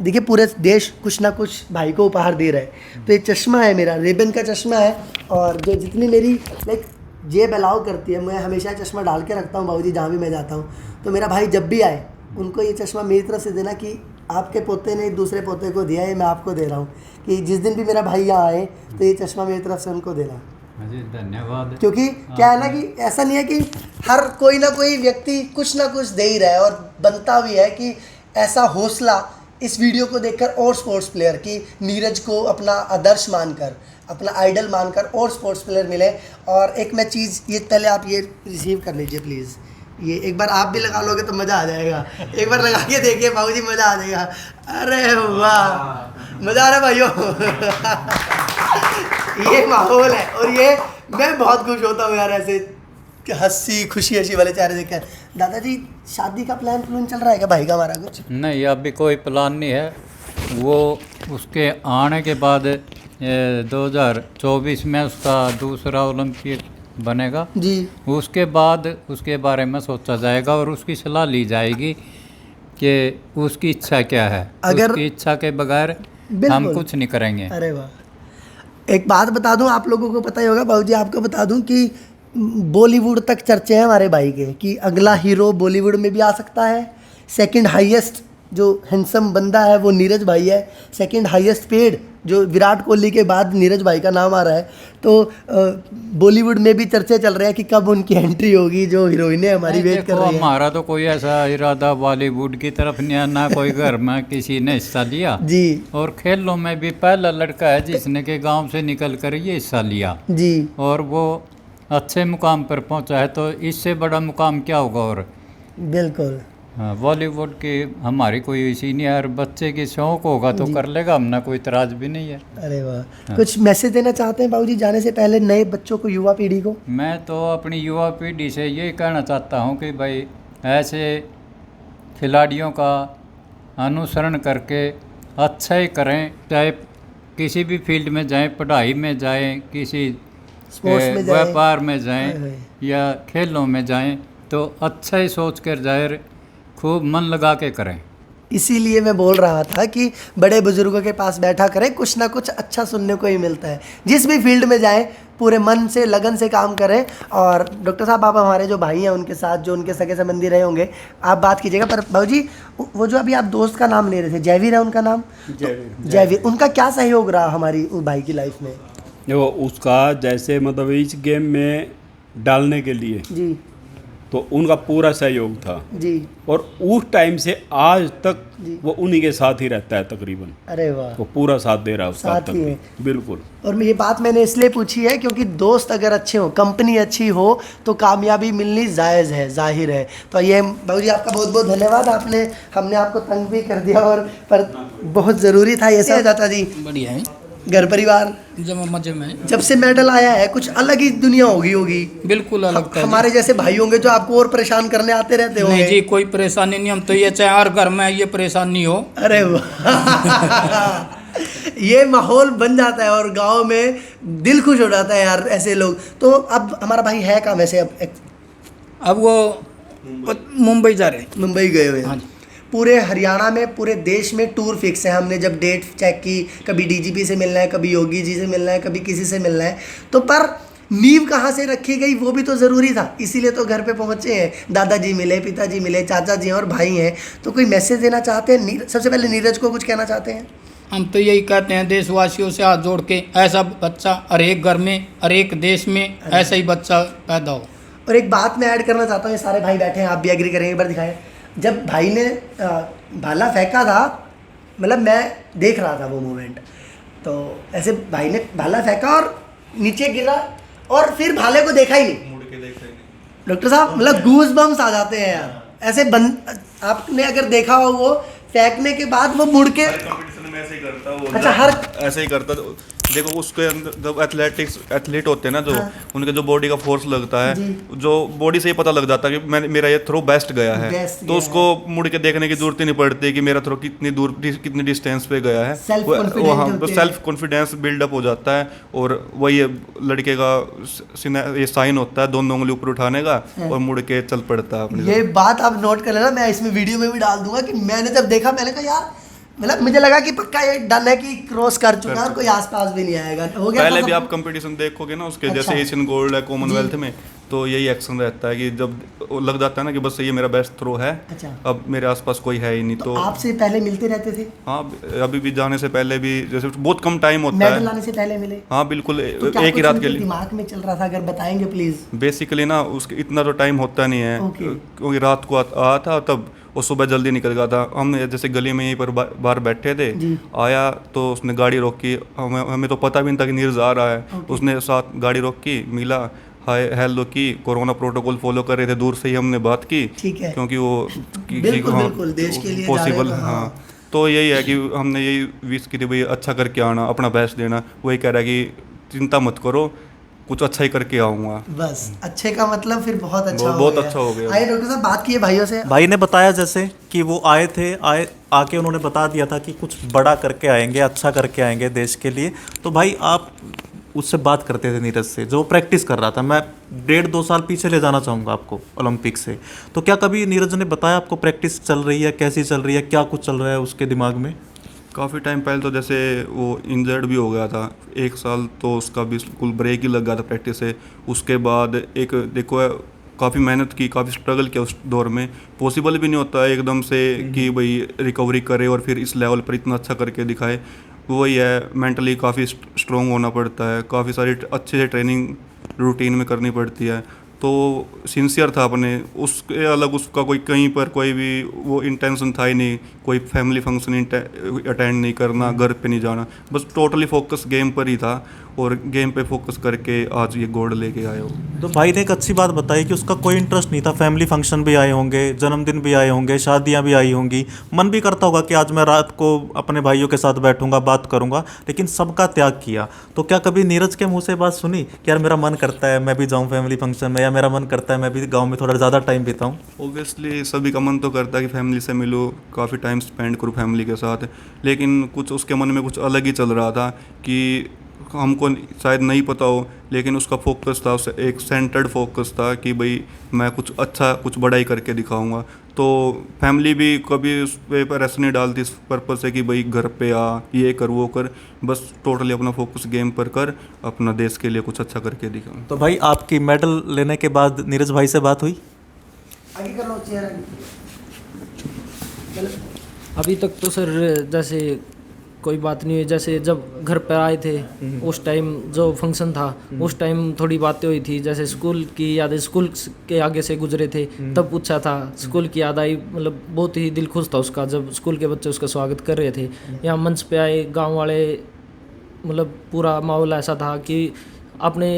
देखिए, पूरे देश कुछ ना कुछ भाई को उपहार दे रहा है। तो ये चश्मा है मेरा, रिबन का चश्मा है, और जो जितनी मेरी लाइक जेब अलाउ करती है, मैं हमेशा चश्मा डाल के रखता हूँ बाबूजी जहाँ भी मैं जाता हूँ। तो मेरा भाई जब भी आए उनको ये चश्मा मेरी तरफ से देना कि आपके पोते ने दूसरे पोते को दिया है, मैं आपको दे रहा हूँ, कि जिस दिन भी मेरा भाई यहाँ आए तो ये चश्मा मेरी तरफ से उनको देना। जी धन्यवाद। क्योंकि क्या है ना कि ऐसा नहीं है कि हर कोई ना कोई व्यक्ति कुछ ना कुछ दे ही रहा है, और बनता भी है कि ऐसा हौसला इस वीडियो को देखकर और स्पोर्ट्स प्लेयर की, नीरज को अपना आदर्श मानकर, अपना आइडल मानकर और स्पोर्ट्स प्लेयर मिले। और एक मैं चीज़, ये पहले आप ये रिसीव कर लीजिए प्लीज़, ये एक बार आप भी लगा लोगे तो मज़ा आ जाएगा। एक बार लगा के देखिए बाबूजी, मज़ा आ जाएगा। अरे वाह, मज़ा आ रहा है भाइयों। ये माहौल है, और ये मैं बहुत खुश होता हूँ यार, ऐसे हंसी खुशी वाले चेहरे देखकर। दादाजी, शादी का प्लान चल रहा है क्या भाई का हमारा? कुछ नहीं, अभी कोई प्लान नहीं है। वो उसके आने के बाद 2024 में उसका दूसरा ओलंपिक बनेगा जी, उसके बाद उसके बारे में सोचा जाएगा और उसकी सलाह ली जाएगी कि उसकी इच्छा क्या है। अगर उसकी इच्छा के बगैर हम कुछ नहीं करेंगे। अरे वाह। एक बात बता दूं, आप लोगों को पता ही होगा बाबूजी, आपको बता दूं कि बॉलीवुड तक चर्चे हैं हमारे भाई के कि अगला हीरो बॉलीवुड में भी आ सकता है। सेकंड हाईएस्ट जो हैंडसम बंदा है वो नीरज भाई है। सेकंड हाईएस्ट पेड जो विराट कोहली के बाद नीरज भाई का नाम आ रहा है। तो बॉलीवुड में भी चर्चे चल रहे हैं कि कब उनकी एंट्री होगी, जो हीरोइनें हमारी वेट कर रही हैं। हमारा तो कोई ऐसा इरादा बॉलीवुड की तरफ नहीं है, ना कोई घर में किसी ने हिस्सा लिया जी। और खेलों में भी पहला लड़का है जिसने के गांव से निकल कर ये हिस्सा लिया जी, और वो अच्छे मुकाम पर पहुंचा है। तो इससे बड़ा मुकाम क्या होगा। और बिल्कुल हाँ, बॉलीवुड की हमारी कोई इसी नहीं है। और बच्चे की शौक होगा तो कर लेगा, हमने कोई इतराज भी नहीं है। अरे वाह। कुछ मैसेज देना चाहते हैं बाबूजी जाने से पहले नए बच्चों को, युवा पीढ़ी को? मैं तो अपनी युवा पीढ़ी से ये कहना चाहता हूँ कि भाई ऐसे खिलाड़ियों का अनुसरण करके अच्छा ही करें, चाहे किसी भी फील्ड में जाएं, पढ़ाई में जाएं, किसी स्पोर्ट्स में जाएं, व्यापार में जाएं हाय। या खेलों में जाएं, तो अच्छा ही सोच कर जाए, खूब मन लगा के करें। इसीलिए मैं बोल रहा था कि बड़े बुजुर्गों के पास बैठा करें, कुछ ना कुछ अच्छा सुनने को ही मिलता है। जिस भी फील्ड में जाएं पूरे मन से लगन से काम करें। और डॉक्टर साहब, आप हमारे जो भाई हैं उनके साथ जो उनके सगे संबंधी रहे होंगे, आप बात कीजिएगा। पर बाबू जी, वो जो अभी आप दोस्त का नाम ले रहे थे, जयवीर है उनका नाम? जयवीर। उनका क्या सहयोग रहा हमारी उस भाई की लाइफ में? वो उसका जैसे मतलब इस गेम में डालने के लिए जी तो उनका पूरा सहयोग था जी। और उस टाइम से आज तक जी। वो उन्हीं के साथ ही रहता है तकरीबन। अरे वाह, वो पूरा साथ दे रहा है उसका साथ अब तक ही भी। है। बिल्कुल। और ये बात मैंने इसलिए पूछी है क्योंकि दोस्त अगर अच्छे हो, कंपनी अच्छी हो, तो कामयाबी मिलनी जायज़ है, जाहिर है। तो ये बाबू जी, आपका बहुत बहुत धन्यवाद। हमने आपको तंग भी कर दिया, और पर बहुत ज़रूरी था ये सब। दादा जी, बढ़िया है, घर परिवार जब मजे में जब से मेडल आया है, कुछ अलग ही दुनिया होगी। बिल्कुल अलग था। हमारे जैसे भाई होंगे जो आपको और परेशान करने आते रहते नहीं होंगे। जी, कोई परेशानी नहीं। हम तो ये चाहे हर घर में ये परेशानी हो। अरे वाह ये माहौल बन जाता है और गांव में दिल खुश हो जाता है यार, ऐसे लोग। तो अब हमारा भाई है कहाँ वैसे? अब वो मुंबई जा रहे। मुंबई गए हुए हाँ हैं। जी। पूरे हरियाणा में, पूरे देश में टूर फिक्स है। हमने जब डेट चेक की, कभी डीजीपी से मिलना है, कभी योगी जी से मिलना है, कभी किसी से मिलना है। तो पर नींव कहाँ से रखी गई वो भी तो ज़रूरी था, इसीलिए तो घर पे पहुँचे हैं। दादाजी मिले, पिताजी मिले, चाचा जी और भाई हैं। तो कोई मैसेज देना चाहते हैं? सबसे पहले नीरज को कुछ कहना चाहते हैं? हम तो यही कहते हैं देशवासियों से हाथ जोड़ के, ऐसा बच्चा हर एक घर में, हर एक देश में ऐसा ही बच्चा पैदा हो। और एक बात मैं ऐड करना चाहता हूँ, ये सारे भाई बैठे हैं, आप भी एग्री करेंगे, एक बार दिखाएं। जब भाई ने भाला फेंका था, मतलब मैं देख रहा था वो मोमेंट, तो ऐसे भाई ने भाला फेंका और नीचे गिरा और फिर भाले को देखा ही नहीं। डॉक्टर साहब, मतलब गूज बम्स आ जाते हैं यार ऐसे। आपने अगर देखा हो, वो फेंकने के बाद वो मुड़ के कंपटीशन में ऐसे ही करता वो। अच्छा, हर ऐसे ही करता। देखो उसके अंदर जब एथलीट होते हैं ना, जो उनके जो बॉडी का फोर्स लगता है, जो बॉडी से ही पता लग जाता है कि मेरा ये थ्रो बेस्ट गया है। तो उसको मुड़ के देखने की जरूरत ही नहीं पड़ती कि मेरा थ्रो कितनी दूर कितनी डिस्टेंस पे गया है। सेल्फ कॉन्फिडेंस बिल्डअप हो जाता है। और वही लड़के का ये साइन होता है दोनों उंगली ऊपर उठाने का, और मुड़ के चल पड़ता है अपनी। ये बात आप नोट कर लेना, मैं इसमें वीडियो में भी डाल दूंगा कि मैंने जब देखा, मैंने कहा यार, मतलब मुझे लगा कि पक्का ये डन है कि क्रॉस कर चुका है और कोई आसपास भी नहीं आएगा। हो गया पहले था भी सब? आप कंपटीशन देखोगे ना उसके, अच्छा। जैसे एशियन गोल्ड है, कॉमनवेल्थ में, तो यही एक्शन रहता है कि जब लग जाता है ना कि बस ये मेरा बेस्ट थ्रो है, अच्छा। अब मेरे आसपास कोई है ही नहीं। तो आपसे पहले मिलते रहते थे? हाँ, अभी भी जाने से पहले भी, जैसे बहुत कम टाइम होता मेडल है। लाने से पहले मिले? हाँ बिल्कुल, तो क्या एक ही कुछ रात उनके के लिए। दिमाग में चल रहा था, अगर बताएंगे प्लीज? बेसिकली ना उसके इतना तो टाइम होता नहीं है, ओके। क्योंकि रात को आया था तब, और सुबह जल्दी निकल गया था। हम जैसे गली में यहीं पर बाहर बैठे थे, आया तो उसने गाड़ी रोकी। हमें तो पता भी नहीं था कि नीरज आ रहा है। उसने साथ गाड़ी रोकी, मिला, हाय हेलो की, कोरोना प्रोटोकॉल फॉलो कर रहे थे, दूर से ही हमने बात की। ठीक है। क्योंकि वो बिल्कुल, देश के लिए जा रहे पॉसिबल। हो, हाँ। हाँ, तो यही है कि हमने यही विश की थी भाई, अच्छा करके आना, अपना बेस्ट देना। वही कह रहा है कि चिंता मत करो, कुछ अच्छा ही करके आऊँगा। बस अच्छे का मतलब फिर बहुत अच्छा बहुत अच्छा हो गया। आइए डॉक्टर साहब, बात किए भाइयों से। भाई ने बताया जैसे कि वो आके उन्होंने बता दिया था कि कुछ बड़ा करके आएंगे, अच्छा करके आएंगे देश के लिए। तो भाई आप उससे बात करते थे नीरज से, जो प्रैक्टिस कर रहा था। मैं 1.5-2 साल पीछे ले जाना चाहूँगा आपको ओलंपिक से। तो क्या कभी नीरज ने बताया आपको प्रैक्टिस चल रही है, कैसी चल रही है, क्या कुछ चल रहा है उसके दिमाग में? काफ़ी टाइम पहले तो जैसे वो इंजर्ड भी हो गया था, 1 साल तो उसका बिल्कुल ब्रेक ही लग गया था प्रैक्टिस से। उसके बाद एक देखो काफ़ी मेहनत की, काफ़ी स्ट्रगल किया उस दौर में। पॉसिबल भी नहीं होता है एकदम से कि भाई रिकवरी करे और फिर इस लेवल पर इतना अच्छा करके दिखाए। वही है, मेंटली काफ़ी स्ट्रॉन्ग होना पड़ता है, काफ़ी सारी अच्छे से ट्रेनिंग रूटीन में करनी पड़ती है। तो सिंसियर था अपने, उसके अलग उसका कोई कहीं पर कोई भी वो इंटेंशन था ही नहीं, कोई फैमिली फंक्शन अटेंड नहीं करना, घर पे नहीं जाना, बस टोटली फोकस गेम पर ही था। और गेम पे फोकस करके आज ये गोल्ड लेके आए हो। तो भाई ने एक अच्छी बात बताई कि उसका कोई इंटरेस्ट नहीं था। फैमिली फंक्शन भी आए होंगे, जन्मदिन भी आए होंगे, शादियां भी आई होंगी, मन भी करता होगा कि आज मैं रात को अपने भाइयों के साथ बैठूंगा, बात करूंगा, लेकिन सबका त्याग किया। तो क्या कभी नीरज के मुंह से बात सुनी कि यार मेरा मन करता है मैं भी जाऊँ फैमिली फंक्शन में, या मेरा मन करता है मैं भी गाँव में थोड़ा ज़्यादा टाइम बिताऊँ? ऑब्वियसली सभी का मन तो करता है कि फैमिली से मिलो, काफ़ी टाइम स्पेंड करूँ फैमिली के साथ, लेकिन कुछ उसके मन में कुछ अलग ही चल रहा था कि हमको शायद नहीं पता हो, लेकिन उसका फोकस था, उसे एक सेंटर्ड फोकस था कि भाई मैं कुछ अच्छा कुछ बड़ा ही करके दिखाऊंगा। तो फैमिली भी कभी उस पे प्रेशर नहीं डालती इस पर्पज से कि भाई घर पे आ, ये कर वो कर, बस टोटली अपना फोकस गेम पर कर, अपना देश के लिए कुछ अच्छा करके दिखा। तो भाई आपकी मेडल लेने के बाद नीरज भाई से बात हुई? आगे कर लो, चेहरा अभी तक तो सर जैसे कोई बात नहीं हुई। जैसे जब घर पर आए थे उस टाइम जो फंक्शन था उस टाइम थोड़ी बातें हुई थी, जैसे स्कूल की याद, स्कूल के आगे से गुजरे थे तब पूछा था, स्कूल की याद आई। मतलब बहुत ही दिल खुश था उसका जब स्कूल के बच्चे उसका स्वागत कर रहे थे। यहाँ मंच पे आए गांव वाले, मतलब पूरा माहौल ऐसा था कि अपने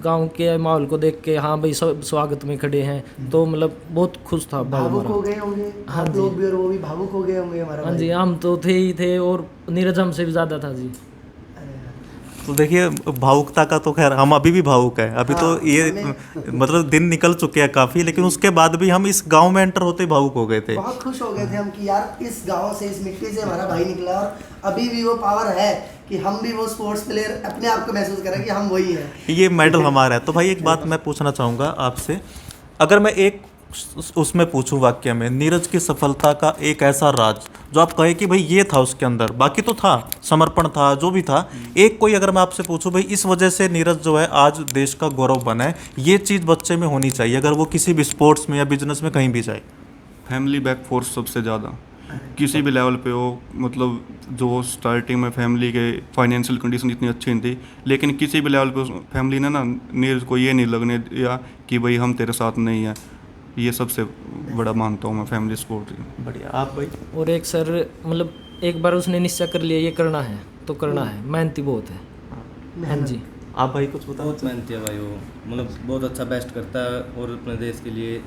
गांव के माहौल को देख के हाँ भाई सब स्वागत में खड़े हैं, तो मतलब बहुत खुश था भाव भावुक हमारा। हो गए होंगे हाँ आप जी। लोग भी, और वो भी भावुक हो गए होंगे हमारा हाँ भाई। जी, हम तो थे ही थे और नीरज हमसे भी ज़्यादा था जी। तो देखिए भावुकता का तो खैर हम अभी भी भावुक है, अभी तो ये मतलब दिन निकल चुके हैं काफ़ी, लेकिन उसके बाद भी हम इस गांव में एंटर होते ही भावुक हो गए थे। बहुत खुश हो गए थे हम कि यार इस गांव से, इस मिट्टी से हमारा भाई निकला, और अभी भी वो पावर है कि हम भी वो स्पोर्ट्स प्लेयर अपने आप को महसूस करें कि हम वही हैं। ये मेडल हमारा है। तो भाई एक बात मैं पूछना चाहूँगा आपसे, अगर मैं एक उसमें पूछूं वाक्य में, नीरज की सफलता का एक ऐसा राज जो आप कहे कि भाई ये था उसके अंदर, बाकी तो था, समर्पण था, जो भी था, एक कोई अगर मैं आपसे पूछूं भाई इस वजह से नीरज जो है आज देश का गौरव बना है, ये चीज़ बच्चे में होनी चाहिए अगर वो किसी भी स्पोर्ट्स में या बिजनेस में कहीं भी जाए? फैमिली बैक फोर्स सबसे ज़्यादा, किसी भी लेवल पे हो, मतलब जो स्टार्टिंग में फैमिली के फाइनेंशियल कंडीशन इतनी अच्छी नहीं थी, लेकिन किसी भी लेवल पे फैमिली ने ना नीरज को ये नहीं लगने दिया कि भाई हम तेरे साथ नहीं हैं। ये सबसे बड़ा मानता हूँ मैं फैमिली सपोर्ट। बढ़िया। आप भाई? और एक सर, मतलब एक बार उसने निश्चय कर लिया ये करना है तो करना है, मेहनती बहुत है। हाँ जी। आप भाई कुछ बताओ? बहुत मेहनती है भाई वो, मतलब बहुत अच्छा बेस्ट करता है और अपने देश के लिए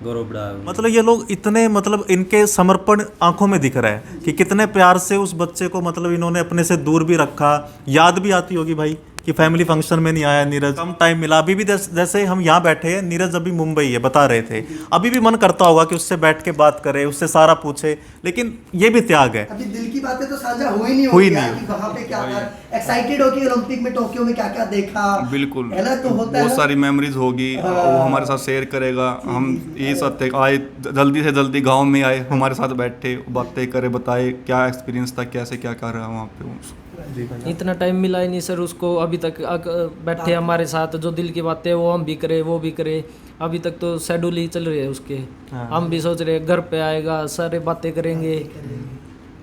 गौरव बढ़ाया है। मतलब ये लोग इतने, मतलब इनके समर्पण आंखों में दिख रहा है कि कितने प्यार से उस बच्चे को मतलब इन्होंने अपने से दूर भी रखा। याद भी आती होगी भाई कि फैमिली फंक्शन में नहीं आया नीरज, कम टाइम मिला। अभी भी जैसे हम यहाँ बैठे हैं, नीरज अभी मुंबई है बता रहे थे, अभी भी मन करता होगा कि उससे बैठ के बात करे, उससे सारा पूछे, लेकिन ये भी त्याग है। अभी दिल की बातें तो साझा हुई नहीं हुई होगी नहीं। यार कि वहाँ पे क्या था, एक्साइटेड हो कि ओलंपिक में, टोक्यो में क्या क्या देखा, बिल्कुल है ना, तो होता है बहुत ना? सारी मेमोरीज होगी, वो हमारे साथ शेयर करेगा। हम ये साथ आए, जल्दी से जल्दी गांव में आए, हमारे साथ बैठे, बातें करे, बताए क्या एक्सपीरियंस था, कैसे क्या कर रहा है वहाँ पे। इतना टाइम मिला ही नहीं सर उसको अभी तक बैठे हमारे साथ, जो दिल की बातें वो हम भी करें वो भी करें। अभी तक तो शेड्यूल ही चल रही है उसके। हम भी सोच रहे हैं घर पे आएगा, सारे बातें करेंगे।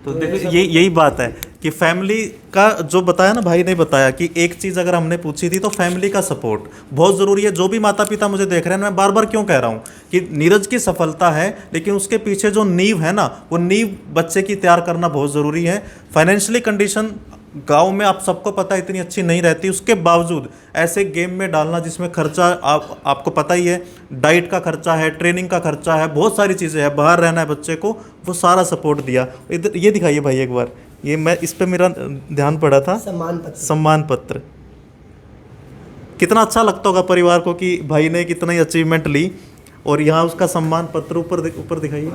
तो देखो यही बात है कि फैमिली का जो बताया ना भाई ने बताया कि एक चीज़ अगर हमने पूछी थी तो फैमिली का सपोर्ट बहुत ज़रूरी है। जो भी माता पिता मुझे देख रहे हैं, मैं बार बार क्यों कह रहा हूँ कि नीरज की सफलता है, लेकिन उसके पीछे जो नींव है ना, वो नींव बच्चे की तैयार करना बहुत ज़रूरी है। फाइनेंशियली कंडीशन गांव में आप सबको पता है इतनी अच्छी नहीं रहती, उसके बावजूद ऐसे गेम में डालना जिसमें खर्चा आपको पता ही है, डाइट का खर्चा है, ट्रेनिंग का खर्चा है, बहुत सारी चीज़ें हैं, बाहर रहना है बच्चे को, वो सारा सपोर्ट दिया। इधर ये दिखाइए भाई एक बार, ये मैं इस पे मेरा ध्यान पड़ा था, सम्मान पत्र। कितना अच्छा लगता होगा परिवार को कि भाई ने कितना ही अचीवमेंट ली, और यहाँ उसका सम्मान पत्र ऊपर दिखाइए।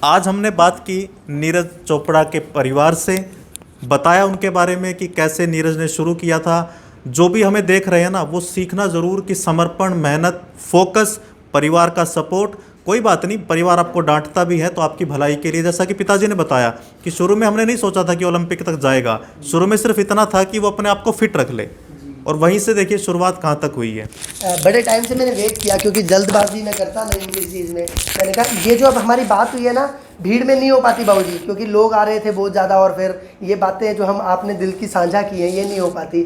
आज हमने बात की नीरज चोपड़ा के परिवार से, बताया उनके बारे में कि कैसे नीरज ने शुरू किया था। जो भी हमें देख रहे हैं ना, वो सीखना ज़रूर कि समर्पण, मेहनत, फोकस, परिवार का सपोर्ट। कोई बात नहीं, परिवार आपको डांटता भी है तो आपकी भलाई के लिए। जैसा कि पिताजी ने बताया कि शुरू में हमने नहीं सोचा था कि ओलंपिक तक जाएगा, शुरू में सिर्फ इतना था कि वो अपने आप को फिट रख ले, और वहीं से देखिए शुरुआत कहाँ तक हुई है। बड़े टाइम से मैंने वेट किया, क्योंकि जल्दबाजी मैं करता नहीं हूँ किसी चीज़ में। मैंने कहा ये जो अब हमारी बात हुई है ना, भीड़ में नहीं हो पाती बाबूजी, क्योंकि लोग आ रहे थे बहुत ज़्यादा, और फिर ये बातें जो हम आपने दिल की साझा की हैं ये नहीं हो पाती।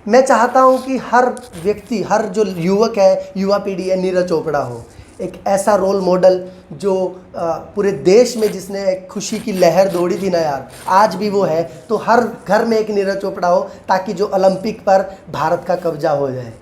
मैं चाहता हूँ कि हर व्यक्ति, हर जो युवक है, युवा पीढ़ी है, नीरज चोपड़ा हो एक ऐसा रोल मॉडल जो पूरे देश में जिसने एक खुशी की लहर दौड़ी थी ना यार, आज भी वो है। तो हर घर में एक नीरज चोपड़ा हो, ताकि जो ओलंपिक पर भारत का कब्जा हो जाए,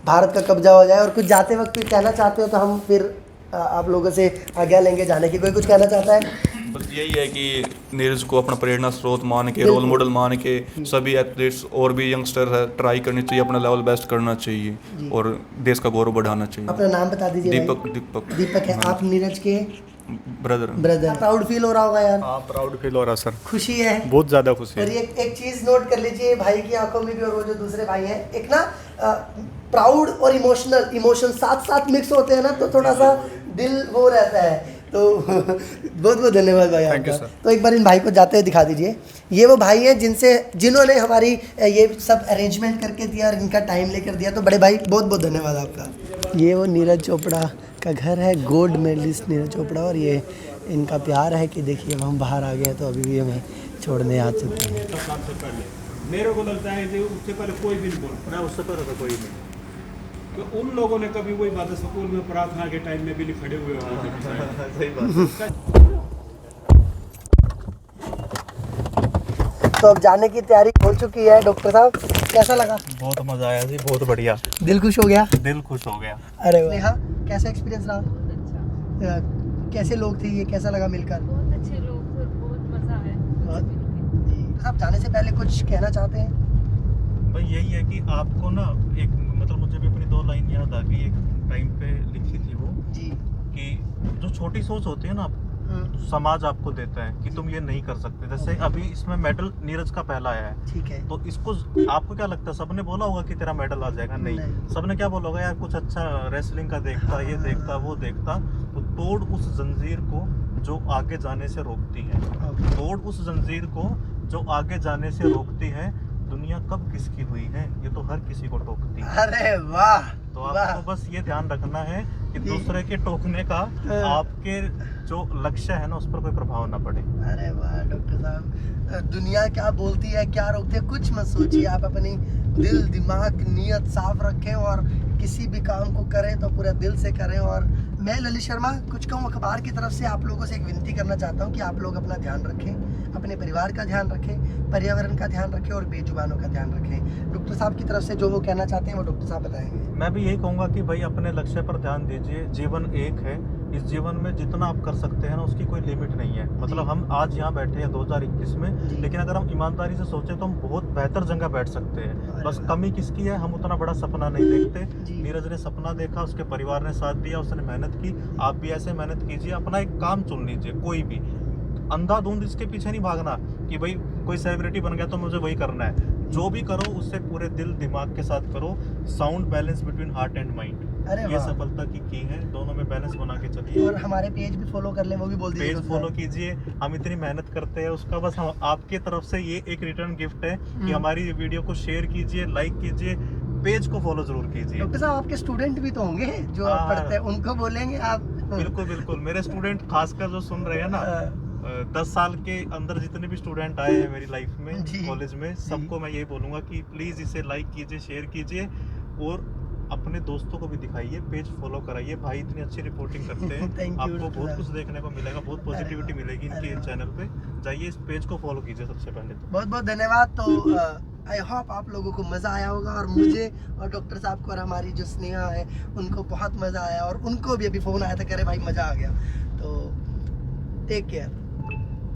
भारत का कब्जा हो जाए। और कुछ जाते वक्त भी कहना चाहते हो तो हम फिर आप लोगों से आज्ञा लेंगे जाने की। कोई कुछ कहना चाहता है? बस यही है कि नीरज को अपना प्रेरणा स्रोत मान के, रोल मॉडल मान के सभी एथलीट्स और भी यंगस्टर है ट्राई करनी चाहिए, अपना लेवल बेस्ट करना चाहिए और देश का गौरव बढ़ाना चाहिए। अपना नाम बता दीजिए। दीपक दीपक है। आप नीरज के ब्रदर। ब्रदर, प्राउड फील हो रहा होगा यार, हाँ प्राउड फील हो रहा सर, खुशी है। बहुत ज़्यादा खुशी और है। ये एक चीज नोट कर लीजिए भाई की आंखों में भी और वो जो दूसरे भाई हैं, एक ना प्राउड और इमोशन साथ साथ मिक्स होते हैं ना, तो थोड़ा सा दिल वो रहता है। तो बहुत बहुत धन्यवाद भाई Thank you, आपका। sir. तो एक बार इन भाई को जाते हुए दिखा दीजिए। ये वो भाई हैं जिन्होंने हमारी ये सब अरेंजमेंट करके दिया और इनका टाइम लेकर दिया। तो बड़े भाई बहुत बहुत धन्यवाद आपका। ये वो नीरज चोपड़ा का घर है, गोल्ड मेडलिस्ट नीरज चोपड़ा, और ये इनका प्यार है कि देखिए हम बाहर आ गए हैं तो अभी भी हमें छोड़ने आ चुके हैं। मेरे को लगता है कि उससे पहले कोई भी नहीं बोला, मैं उससे पहले तो कोई नहीं। तो उन लोगों ने कभी वही बात है, स्कूल में प्रार्थना के टाइम में भी खड़े हुए होते सही बात। तो अब जाने की तैयारी हो चुकी है। डॉक्टर साहब कैसा लगा? बहुत मज़ा आया जी, बहुत बढ़िया, दिल खुश हो गया? दिल खुश हो गया। अरे नेहा कैसा एक्सपीरियंस रहा? कैसे लोग थे ये, कैसा लगा मिलकर? बहुत अच्छे लोग थे, बहुत मजा आया। जी साहब, जाने से पहले कुछ कहना चाहते हैं? भाई यही है कि आपको ना एक मतलब मुझे भी अपनी 2 लाइन याद आ गई, एक टाइम पे लिखी थी वो जी कि जो छोटी सोच होती है ना समाज आपको देता है कि तुम ये नहीं कर सकते। जैसे अभी इसमें मेडल नीरज का पहला आया है, ठीक है, तो इसको आपको क्या लगता है सबने बोला होगा कि तेरा मेडल आ जाएगा? नहीं, सबने क्या बोला होगा, यार कुछ अच्छा रेसलिंग का देखता, ये देखता, वो देखता। तो तोड़ उस जंजीर को जो आगे जाने से रोकती है, तोड़ उस जंजीर को जो आगे जाने से रोकती है। दुनिया कब किसकी हुई है, ये तो हर किसी को टोकती है। अरे वाह! तो आपको बस ये ध्यान रखना है कि दूसरे के टोकने का आपके जो लक्ष्य है ना उस पर कोई प्रभाव ना पड़े। अरे वाह डॉक्टर साहब, दुनिया क्या बोलती है, क्या रोकती है, कुछ मत सोचिए। आप अपनी दिल, दिमाग, नीयत साफ रखें और किसी भी काम को करें तो पूरे दिल से करें। और मैं ललित शर्मा कुछ कहूँ अखबार की तरफ से आप लोगों से एक विनती करना चाहता हूँ कि आप लोग अपना ध्यान रखें, अपने परिवार का ध्यान रखें, पर्यावरण का ध्यान रखें और बेजुबानों का ध्यान रखें। डॉक्टर साहब की तरफ से जो वो कहना चाहते हैं वो डॉक्टर साहब बताएंगे। मैं भी यही कहूँगा कि भाई अपने लक्ष्य पर ध्यान दीजिए। जीवन एक है, इस जीवन में जितना आप कर सकते हैं ना उसकी कोई लिमिट नहीं है। मतलब हम आज यहाँ बैठे हैं 2021 में, लेकिन अगर हम ईमानदारी से सोचें तो हम बहुत बेहतर जगह बैठ सकते हैं। बस कमी किसकी है, हम उतना बड़ा सपना नहीं देखते। नीरज ने सपना देखा, उसके परिवार ने साथ दिया, उसने मेहनत की। आप भी ऐसे मेहनत कीजिए, अपना एक काम चुन लीजिए, कोई भी अंधाधुंध इसके पीछे नहीं भागना कि भाई कोई सेलिब्रिटी बन गया तो मुझे वही करना है। जो भी करो उससे पूरे दिल दिमाग के साथ करो। Sound balance between heart and mind, ये सफलता की है। दोनों में बैलेंस बना के चलिए। और हमारे पेज भी फॉलो कर लें, वो भी बोल दीजिए। पेज फॉलो कीजिए, हम इतनी मेहनत करते हैं उसका बस हम आपके तरफ से ये एक रिटर्न गिफ्ट है कि हमारी वीडियो को शेयर कीजिए, लाइक कीजिए, पेज को फॉलो जरूर कीजिए। डॉक्टर साहब आपके स्टूडेंट भी तो होंगे जो आप पढ़ते हैं, उनको बोलेंगे आप? बिल्कुल बिल्कुल, मेरे स्टूडेंट खासकर जो सुन रहे हैं ना, 10 साल के अंदर जितने भी स्टूडेंट आए हैं मेरी लाइफ में, कॉलेज में, सबको मैं यही बोलूँगा कि प्लीज़ इसे लाइक कीजिए, शेयर कीजिए और अपने दोस्तों को भी दिखाइए, पेज फॉलो कराइए। भाई इतनी अच्छी रिपोर्टिंग करते हैं आपको बहुत कुछ देखने को मिलेगा, बहुत पॉजिटिविटी मिलेगी इनके चैनल पे। जाइए इस पेज को फॉलो कीजिए सबसे पहले तो। बहुत बहुत धन्यवाद। तो आई होप आप लोगों को मज़ा आया होगा और मुझे और डॉक्टर साहब को और हमारी जो स्नेहा है उनको बहुत मज़ा आया और उनको भी अभी फ़ोन आया था, कह रहे भाई मज़ा आ गया। तो टेक केयर।